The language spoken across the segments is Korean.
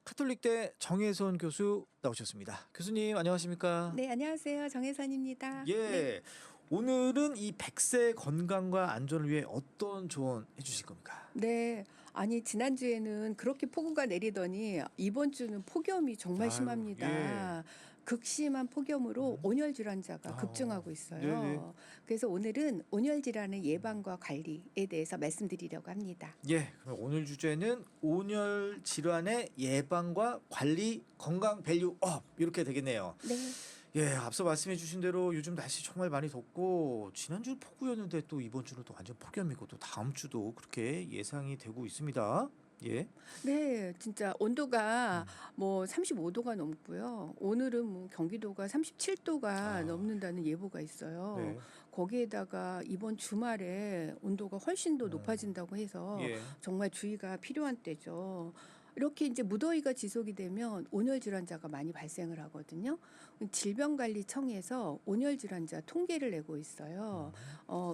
카톨릭대 정혜선 교수 나오셨습니다. 교수님 안녕하십니까? 네, 안녕하세요. 정혜선입니다. 예. 네. 오늘은 이 100세 건강과 안전을 위해 어떤 조언 해주실 겁니까? 네. 아니, 지난주에는 그렇게 폭우가 내리더니 이번 주는 폭염이 정말 아유, 심합니다. 극심한 폭염으로 온열 질환자가 급증하고 네네. 있어요. 그래서 오늘은 온열 질환의 예방과 관리에 대해서 말씀드리려고 합니다. 예. 그럼 오늘 주제는 온열 질환의 예방과 관리 건강 밸류업 이렇게 되겠네요. 네. 예, 앞서 말씀해 주신 대로 요즘 날씨 정말 많이 덥고 지난주 폭우였는데 또 이번 주는 또 완전 폭염이고 또 다음 주도 그렇게 예상이 되고 있습니다. 예. 네, 진짜 온도가 뭐 35도가 넘고요. 오늘은 뭐 경기도가 37도가 아. 넘는다는 예보가 있어요. 네. 거기에다가 이번 주말에 온도가 훨씬 더 높아진다고 해서 예. 정말 주의가 필요한 때죠. 이렇게 이제 무더위가 지속이 되면 온열 질환자가 많이 발생을 하거든요. 질병관리청에서 온열 질환자 통계를 내고 있어요.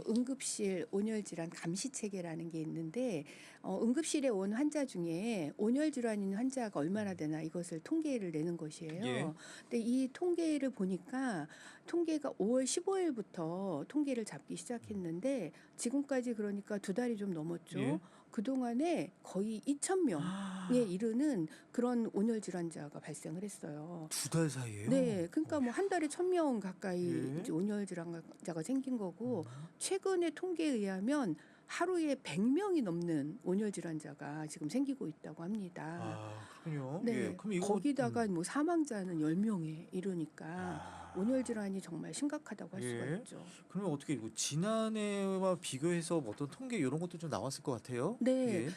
응급실 온열 질환 감시 체계라는 게 있는데 응급실에 온 환자 중에 온열 질환 있는 환자가 얼마나 되나 이것을 통계를 내는 것이에요. 예. 근데 이 통계를 보니까 통계가 5월 15일부터 통계를 잡기 시작했는데 지금까지 그러니까 두 달이 좀 넘었죠. 예. 그동안에 거의 2,000명에 이르는 그런 온열 질환자가 발생을 했어요. 두 달 사이에요? 네, 그러니까 뭐 한 달에 1,000명 가까이 예. 이제 온열 질환자가 생긴 거고 최근의 통계에 의하면 하루에 100명이 넘는 온열 질환자가 지금 생기고 있다고 합니다. 아, 그렇군요. 네, 예. 그럼 이거 거기다가 뭐 사망자는 10명에 이르니까 아. 온열 질환이 정말 심각하다고 할 수가 예. 있죠. 그러면 어떻게 뭐 지난해와 비교해서 뭐 어떤 통계 이런 것도 좀 나왔을 것 같아요. 네, 예.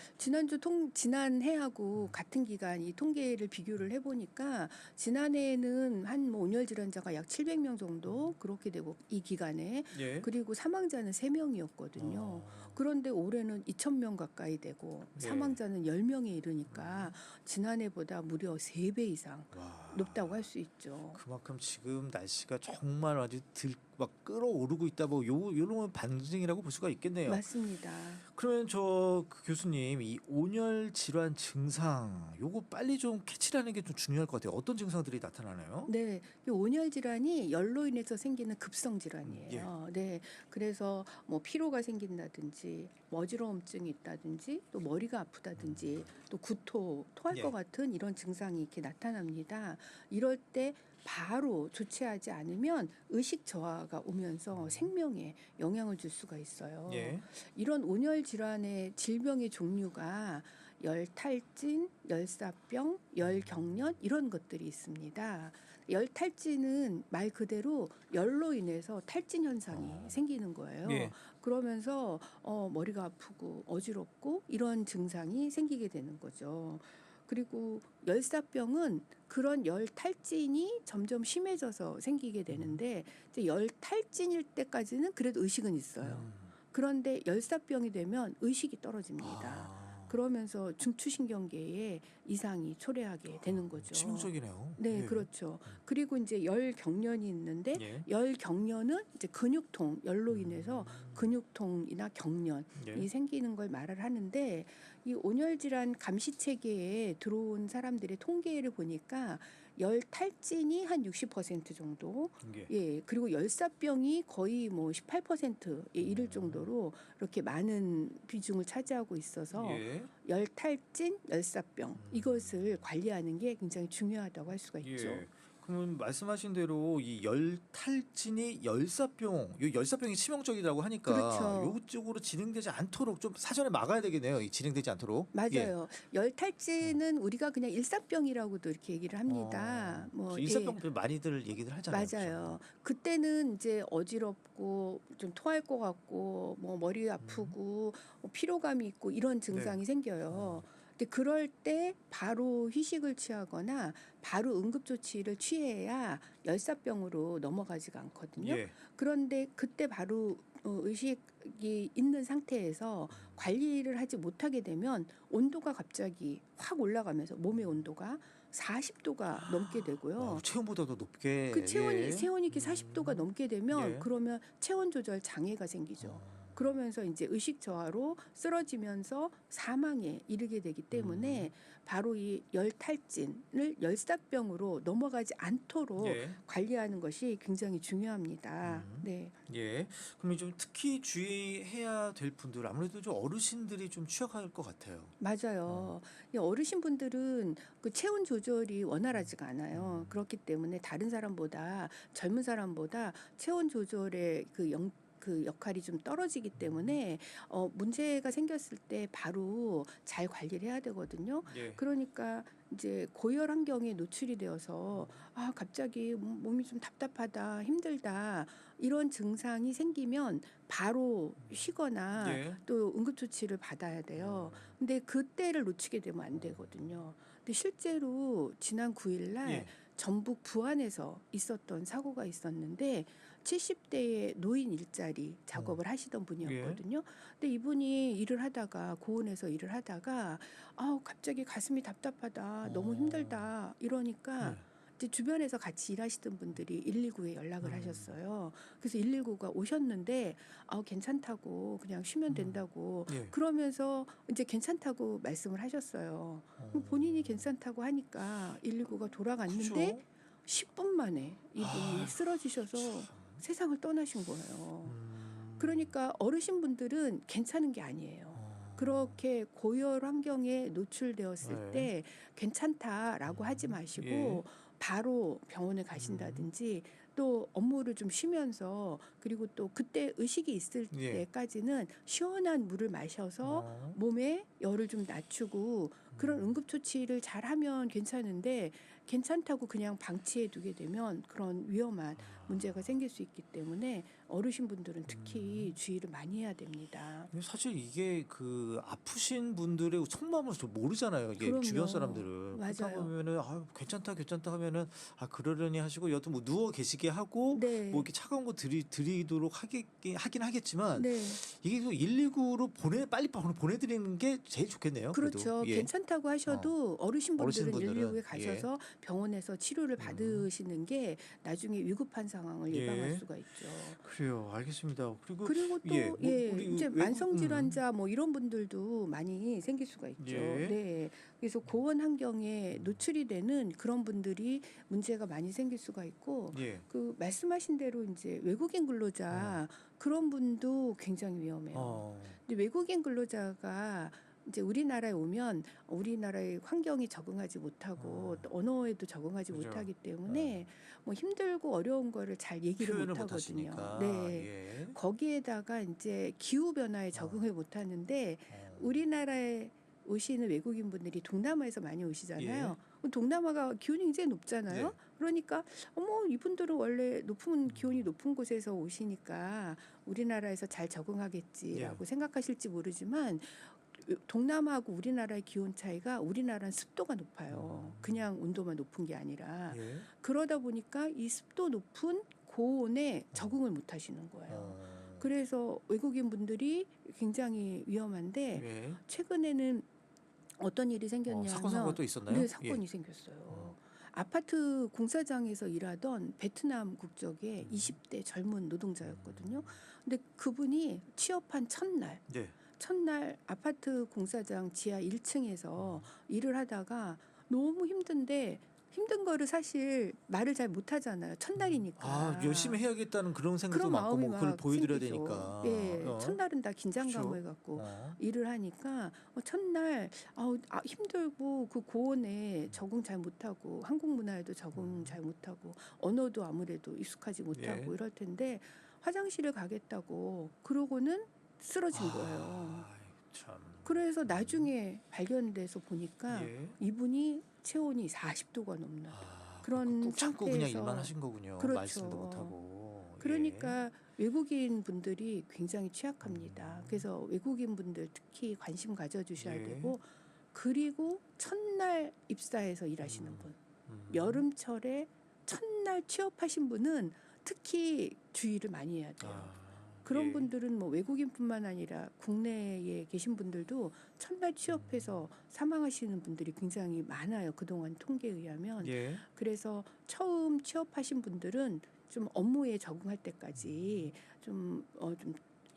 지난해하고 같은 기간 이 통계를 비교를 해보니까 지난해에는 한 뭐 온열 질환자가 약 700명 정도 그렇게 되고 이 기간에 예. 그리고 사망자는 3명이었거든요. 그런데 올해는 2,000명 가까이 되고 예. 사망자는 10명에 이르니까 지난해보다 무려 3배 이상 와. 높다고 할 수 있죠. 그만큼 지금 날씨가 정말 아주 막 끌어오르고 있다 뭐 요런 반증이라고 볼 수가 있겠네요. 맞습니다. 그러면 그 교수님 이 온열 질환 증상 요거 빨리 좀 캐치하는 게 좀 중요할 것 같아요. 어떤 증상들이 나타나나요? 네, 이 온열 질환이 열로 인해서 생기는 급성 질환이에요. 네, 그래서 뭐 피로가 생긴다든지, 어지러움증이 있다든지, 또 머리가 아프다든지, 또 토할 예. 것 같은 이런 증상이 이렇게 나타납니다. 이럴 때 바로 조치하지 않으면 의식 저하가 오면서 생명에 영향을 줄 수가 있어요. 예. 이런 온열 질환의 질병의 종류가 열탈진, 열사병, 열경련 이런 것들이 있습니다. 열탈진은 말 그대로 열로 인해서 탈진 현상이 생기는 거예요. 예. 그러면서 머리가 아프고 어지럽고 이런 증상이 생기게 되는 거죠. 그리고 열사병은 그런 열탈진이 점점 심해져서 생기게 되는데 이제 열탈진일 때까지는 그래도 의식은 있어요. 그런데 열사병이 되면 의식이 떨어집니다. 아. 그러면서 중추신경계에 이상이 초래하게 되는 거죠. 치명적이네요. 네, 예. 그렇죠. 그리고 이제 열경련이 있는데 예. 열경련은 이제 근육통, 열로 인해서 근육통이나 경련이 예. 생기는 걸 말을 하는데 이 온열 질환 감시 체계에 들어온 사람들의 통계를 보니까 열탈진이 한 60% 정도, 예. 예, 그리고 열사병이 거의 뭐 18%에 이를 정도로 이렇게 많은 비중을 차지하고 있어서 예. 열탈진, 열사병 이것을 관리하는 게 굉장히 중요하다고 할 수가 있죠. 예. 그러면 말씀하신 대로 이 열탈진이 열사병, 이 열사병이 치명적이라고 하니까 그렇죠. 요쪽으로 진행되지 않도록 좀 사전에 막아야 되겠네요. 이 진행되지 않도록. 예. 맞아요. 열탈진은 우리가 그냥 일사병이라고도 이렇게 얘기를 합니다. 뭐 일사병 많이들 얘기들 하잖아요. 맞아요. 그때는 이제 어지럽고 좀 토할 것 같고 뭐 머리 아프고 뭐 피로감이 있고 이런 증상이 생겨요. 근데 그럴 때 바로 휴식을 취하거나 바로 응급조치를 취해야 열사병으로 넘어가지가 않거든요. 예. 그런데 그때 바로 의식이 있는 상태에서 관리를 하지 못하게 되면 온도가 갑자기 확 올라가면서 몸의 온도가 40도가 넘게 되고요. 체온보다도 높게. 그 체온이 예. 이렇게 40도가 넘게 되면 예. 그러면 체온 조절 장애가 생기죠. 그러면서 이제 의식 저하로 쓰러지면서 사망에 이르게 되기 때문에 바로 이 열탈진을 열사병으로 넘어가지 않도록 예. 관리하는 것이 굉장히 중요합니다. 네. 예. 그럼 좀 특히 주의해야 될 분들 아무래도 좀 어르신들이 좀 취약할 것 같아요. 맞아요. 이 어르신분들은 그 체온 조절이 원활하지가 않아요. 음. 그렇기 때문에 다른 사람보다 젊은 사람보다 체온 조절의 그 역할이 좀 떨어지기 때문에 문제가 생겼을 때 바로 잘 관리를 해야 되거든요. 예. 그러니까 이제 고열 환경에 노출이 되어서 갑자기 몸이 좀 답답하다, 힘들다 이런 증상이 생기면 바로 쉬거나 예. 또 응급조치를 받아야 돼요. 근데 그때를 놓치게 되면 안 되거든요. 근데 실제로 지난 9일 날 예. 전북 부안에서 있었던 사고가 있었는데 70대의 노인 일자리 작업을 하시던 분이었거든요. 근데 이분이 일을 하다가 고온에서 일을 하다가 갑자기 가슴이 답답하다, 너무 힘들다 이러니까 네. 이제 주변에서 같이 일하시던 분들이 119에 연락을 음. 하셨어요. 그래서 119가 오셨는데 괜찮다고 그냥 쉬면 된다고 예. 그러면서 이제 괜찮다고 말씀을 하셨어요. 그럼 본인이 괜찮다고 하니까 119가 돌아갔는데 그죠? 10분 만에 이분이 아휴, 쓰러지셔서 참. 세상을 떠나신 거예요. 음. 그러니까 어르신분들은 괜찮은 게 아니에요. 어. 그렇게 고열 환경에 노출되었을 네. 때 괜찮다라고 하지 예. 마시고 바로 병원에 가신다든지 또 업무를 좀 쉬면서 그리고 또 그때 의식이 있을 예. 때까지는 시원한 물을 마셔서 어. 몸에 열을 좀 낮추고 그런 응급처치를 잘하면 괜찮은데 괜찮다고 그냥 방치해 두게 되면 그런 위험한 문제가 생길 수 있기 때문에 어르신분들은 특히 주의를 많이 해야 됩니다. 근데 사실 이게 그 아프신 분들의 속마음을 좀 모르잖아요. 이게 주변 그럼요. 사람들은. 그러다 맞아요. 보면은 괜찮다 괜찮다 하면은 그러려니 하시고 여튼 뭐 누워 계시게 하고 네. 뭐 이렇게 차가운 거 드리도록 하긴 하겠지만 네. 이게 또 119로 빨리 보내드리는 게 제일 좋겠네요. 그래도. 그렇죠. 예. 괜찮다고 하셔도 어르신분들은 어르신분들은 119에 가셔서 병원에서 치료를 받으시는 게 나중에 위급한 상황을 예방할 예. 수가 있죠. 그래요. 알겠습니다. 그리고 그리고 또 우리 이제 외국 만성 질환자 뭐 이런 분들도 많이 생길 수가 있죠. 예. 네. 그래서 고온 환경에 노출이 되는 그런 분들이 문제가 많이 생길 수가 있고 예. 그 말씀하신 대로 이제 외국인 근로자 그런 분도 굉장히 위험해요. 근데 외국인 근로자가 이제 우리나라에 오면 우리나라의 환경에 적응하지 못하고 또 언어에도 적응하지 그죠. 못하기 때문에 뭐 힘들고 어려운 거를 잘 얘기를 표현을 못 못 하거든요. 하시니까. 네. 예. 거기에다가 이제 기후 변화에 적응을 못 하는데 우리나라에 오시는 외국인 분들이 동남아에서 많이 오시잖아요. 동남아가 기온이 굉장히 높잖아요. 예. 그러니까 이분들은 원래 기온이 높은 곳에서 오시니까 우리나라에서 잘 적응하겠지라고 생각하실지 모르지만 동남아하고 우리나라의 기온 차이가 우리나라는 습도가 높아요. 그냥 온도만 높은 게 아니라 예. 그러다 보니까 이 습도 높은 고온에 적응을 못 하시는 거예요. 그래서 외국인 분들이 굉장히 위험한데 예. 최근에는 어떤 일이 생겼냐 사건 하면 또 있었나요? 네, 사건이 생겼어요. 아파트 공사장에서 일하던 베트남 국적의 20대 젊은 노동자였거든요. 근데 그분이 취업한 예. 첫날 아파트 공사장 지하 1층에서 일을 하다가 너무 힘든데 힘든 거를 사실 말을 잘 못하잖아요. 첫날이니까. 열심히 해야겠다는 그런 생각도 그런 많고 마음이 그걸 막 보여드려야 생기죠. 되니까. 예, 첫날은 다 긴장감을 그쵸. 갖고 일을 하니까 첫날 힘들고 그 고온에 적응 잘 못하고 한국 문화에도 적응 잘 못하고 언어도 아무래도 익숙하지 못하고 예. 이럴 텐데 화장실을 가겠다고 그러고는 쓰러진 거예요. 참. 그래서 나중에 발견돼서 보니까 예. 이분이 체온이 40도가 넘는 그런 꼭 참고 그냥 상태에서 일만 하신 거군요. 그렇죠. 말씀도 못 하고. 그러니까 외국인 분들이 굉장히 취약합니다. 그래서 외국인 분들 특히 관심 가져주셔야 예. 되고 그리고 첫날 입사해서 일하시는 분, 여름철에 첫날 취업하신 분은 특히 주의를 많이 해야 돼요. 그런 예. 분들은 뭐 외국인뿐만 아니라 국내에 계신 분들도 첫날 취업해서 사망하시는 분들이 굉장히 많아요. 그동안 통계에 의하면. 예. 그래서 처음 취업하신 분들은 좀 업무에 적응할 때까지 좀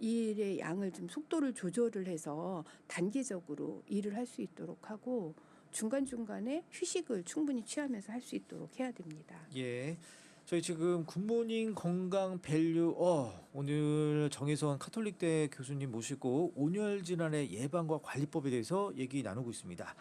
이 일의 양을 좀 속도를 조절을 해서 단계적으로 일을 할 수 있도록 하고 중간중간에 휴식을 충분히 취하면서 할 수 있도록 해야 됩니다. 예. 저희 지금 굿모닝 건강 밸류 오늘 정혜선 카톨릭대 교수님 모시고 온열 질환의 예방과 관리법에 대해서 얘기 나누고 있습니다.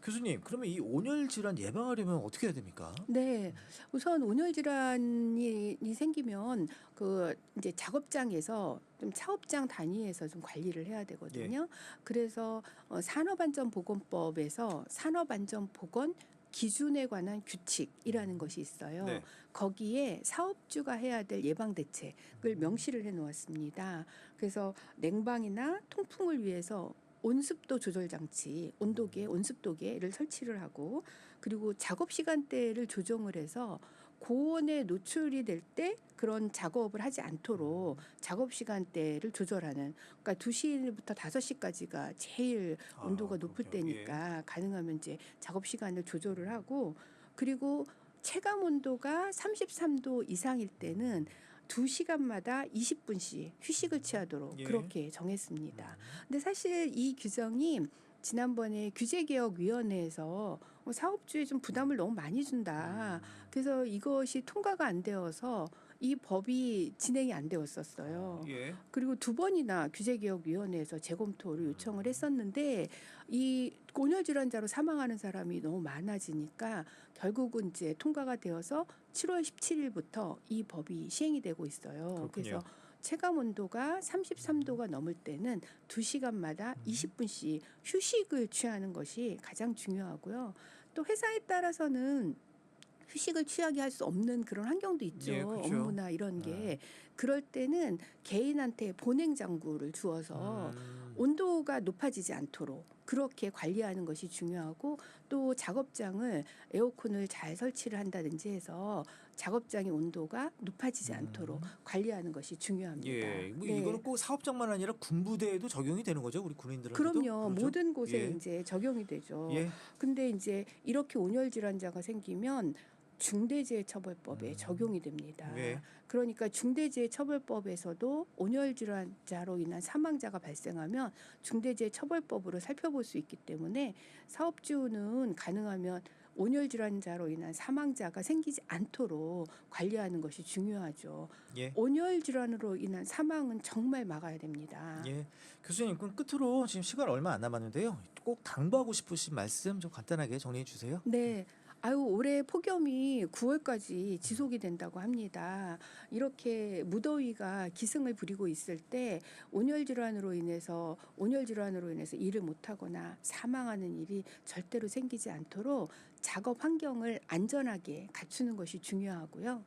교수님, 그러면 이 온열 질환 예방하려면 어떻게 해야 됩니까? 네. 우선 온열 질환이 생기면 그 이제 작업장에서 좀 차업장 단위에서 좀 관리를 해야 예. 되거든요. 그래서 산업안전보건법에서 산업안전보건 기준에 관한 규칙이라는 것이 있어요. 네. 거기에 사업주가 해야 될 예방 대책을 명시를 해 놓았습니다. 그래서 냉방이나 통풍을 위해서 온습도 조절 장치, 온도계, 온습도계를 설치를 하고 그리고 작업 시간대를 조정을 해서 고온에 노출이 될 때 그런 작업을 하지 않도록 작업 시간대를 조절하는, 그러니까 2시부터 5시까지가 제일 온도가 높을 그렇군요. 예. 때니까 가능하면 이제 작업 시간을 조절을 하고 그리고 체감 온도가 33도 이상일 때는 2시간마다 20분씩 휴식을 취하도록 예. 그렇게 정했습니다. 근데 사실 이 규정이 지난번에 규제개혁위원회에서 사업주에 좀 부담을 너무 많이 준다. 그래서 이것이 통과가 안 되어서 이 법이 진행이 안 되었었어요. 예. 그리고 2번이나 규제개혁위원회에서 재검토를 요청을 했었는데 이 온열 질환자로 사망하는 사람이 너무 많아지니까 결국은 이제 통과가 되어서 7월 17일부터 이 법이 시행이 되고 있어요. 그렇군요. 그래서 체감 온도가 33도가 넘을 때는 2시간마다 20분씩 휴식을 취하는 것이 가장 중요하고요. 또 회사에 따라서는 휴식을 취하게 할 수 없는 그런 환경도 있죠. 예, 그렇죠. 업무나 이런 게. 그럴 때는 개인한테 보냉 장구를 주어서 온도가 높아지지 않도록 그렇게 관리하는 것이 중요하고 또 작업장을 에어컨을 잘 설치를 한다든지 해서 작업장의 온도가 높아지지 않도록 관리하는 것이 중요합니다. 예. 뭐 네. 이거는 꼭 사업장만 아니라 군부대에도 적용이 되는 거죠, 우리 군인들한테도? 그럼요. 그렇죠? 모든 곳에 예. 이제 적용이 되죠. 예. 근데 이제 이렇게 온열 질환자가 생기면 중대재해처벌법에 적용이 됩니다. 네. 그러니까 중대재해처벌법에서도 온열 질환자로 인한 사망자가 발생하면 중대재해처벌법으로 살펴볼 수 있기 때문에 사업주는 가능하면 온열 질환자로 인한 사망자가 생기지 않도록 관리하는 것이 중요하죠. 예. 온열 질환으로 인한 사망은 정말 막아야 됩니다. 예. 교수님, 그럼 끝으로 지금 시간 얼마 안 남았는데요. 꼭 당부하고 싶으신 말씀 좀 간단하게 정리해 주세요. 네. 올해 폭염이 9월까지 지속이 된다고 합니다. 이렇게 무더위가 기승을 부리고 있을 때 온열 질환으로 인해서 일을 못 하거나 사망하는 일이 절대로 생기지 않도록 작업 환경을 안전하게 갖추는 것이 중요하고요.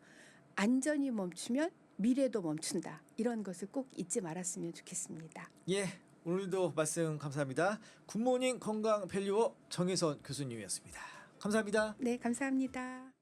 안전이 멈추면 미래도 멈춘다. 이런 것을 꼭 잊지 말았으면 좋겠습니다. 예. 오늘도 말씀 감사합니다. 굿모닝 건강 밸류어 정혜선 교수님이었습니다. 감사합니다. 네, 감사합니다.